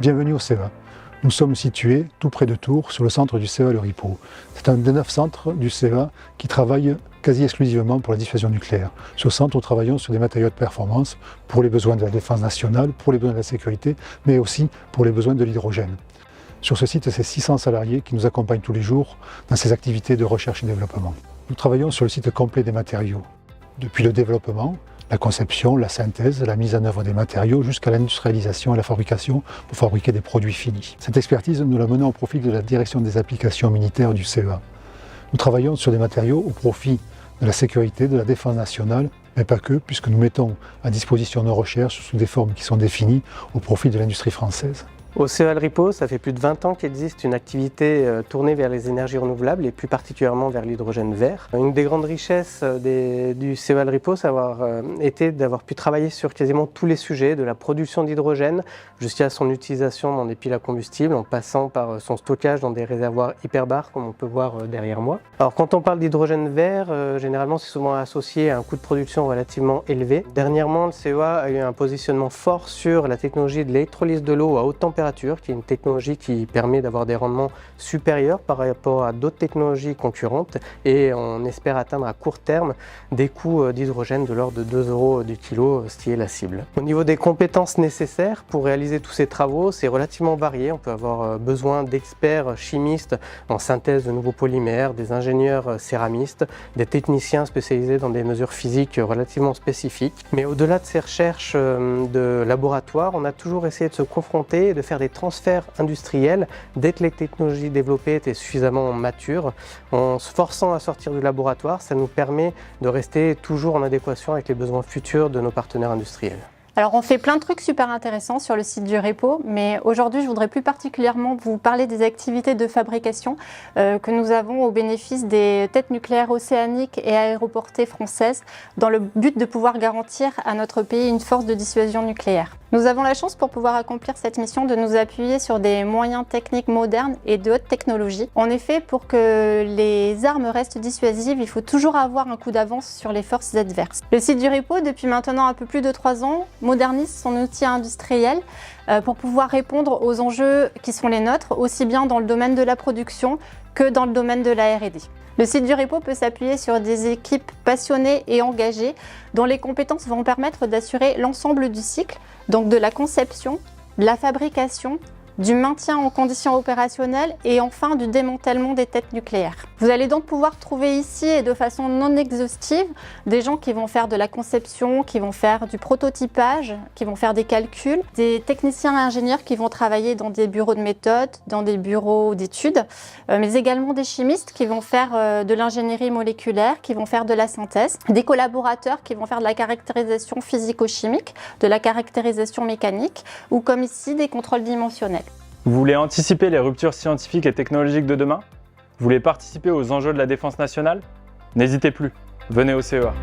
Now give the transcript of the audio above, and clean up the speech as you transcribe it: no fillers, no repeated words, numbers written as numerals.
Bienvenue au CEA. Nous sommes situés tout près de Tours, sur le centre du CEA Le Ripeau. C'est un des 9 centres du CEA qui travaille quasi exclusivement pour la dissuasion nucléaire. Sur ce centre, nous travaillons sur des matériaux de performance pour les besoins de la défense nationale, pour les besoins de la sécurité, mais aussi pour les besoins de l'hydrogène. Sur ce site, c'est 600 salariés qui nous accompagnent tous les jours dans ces activités de recherche et développement. Nous travaillons sur le site complet des matériaux, depuis le développement, la conception, la synthèse, la mise en œuvre des matériaux, jusqu'à l'industrialisation et la fabrication pour fabriquer des produits finis. Cette expertise, nous la menons au profit de la direction des applications militaires du CEA. Nous travaillons sur des matériaux au profit de la sécurité, de la défense nationale, mais pas que, puisque nous mettons à disposition nos recherches sous des formes qui sont définies au profit de l'industrie française. Au CEA Le Ripeau, ça fait plus de 20 ans qu'existe une activité tournée vers les énergies renouvelables et plus particulièrement vers l'hydrogène vert. Une des grandes richesses du CEA Le Ripeau, ça a été d'avoir pu travailler sur quasiment tous les sujets, de la production d'hydrogène jusqu'à son utilisation dans des piles à combustible, en passant par son stockage dans des réservoirs hyperbares, comme on peut voir derrière moi. Alors quand on parle d'hydrogène vert, généralement c'est souvent associé à un coût de production relativement élevé. Dernièrement, le CEA a eu un positionnement fort sur la technologie de l'électrolyse de l'eau à haute température, qui est une technologie qui permet d'avoir des rendements supérieurs par rapport à d'autres technologies concurrentes, et on espère atteindre à court terme des coûts d'hydrogène de l'ordre de 2 € du kilo, ce qui est la cible. Au niveau des compétences nécessaires pour réaliser tous ces travaux, c'est relativement varié. On peut avoir besoin d'experts chimistes en synthèse de nouveaux polymères, des ingénieurs céramistes, des techniciens spécialisés dans des mesures physiques relativement spécifiques. Mais au-delà de ces recherches de laboratoire, on a toujours essayé de se confronter et de faire des transferts industriels dès que les technologies développées étaient suffisamment matures. En se forçant à sortir du laboratoire, ça nous permet de rester toujours en adéquation avec les besoins futurs de nos partenaires industriels. Alors on fait plein de trucs super intéressants sur le site du Ripeau, mais aujourd'hui je voudrais plus particulièrement vous parler des activités de fabrication que nous avons au bénéfice des têtes nucléaires océaniques et aéroportées françaises dans le but de pouvoir garantir à notre pays une force de dissuasion nucléaire. Nous avons la chance pour pouvoir accomplir cette mission de nous appuyer sur des moyens techniques modernes et de haute technologie. En effet, pour que les armes restent dissuasives, il faut toujours avoir un coup d'avance sur les forces adverses. Le site du Ripeau, depuis maintenant un peu plus de 3 ans, modernise son outil industriel pour pouvoir répondre aux enjeux qui sont les nôtres, aussi bien dans le domaine de la production que dans le domaine de la R&D. Le site du Ripeau peut s'appuyer sur des équipes passionnées et engagées dont les compétences vont permettre d'assurer l'ensemble du cycle, donc de la conception, de la fabrication, du maintien en conditions opérationnelles et enfin du démantèlement des têtes nucléaires. Vous allez donc pouvoir trouver ici, et de façon non exhaustive, des gens qui vont faire de la conception, qui vont faire du prototypage, qui vont faire des calculs, des techniciens et ingénieurs qui vont travailler dans des bureaux de méthode, dans des bureaux d'études, mais également des chimistes qui vont faire de l'ingénierie moléculaire, qui vont faire de la synthèse, des collaborateurs qui vont faire de la caractérisation physico-chimique, de la caractérisation mécanique, ou comme ici, des contrôles dimensionnels. Vous voulez anticiper les ruptures scientifiques et technologiques de demain? Vous voulez participer aux enjeux de la défense nationale? N'hésitez plus, venez au CEA.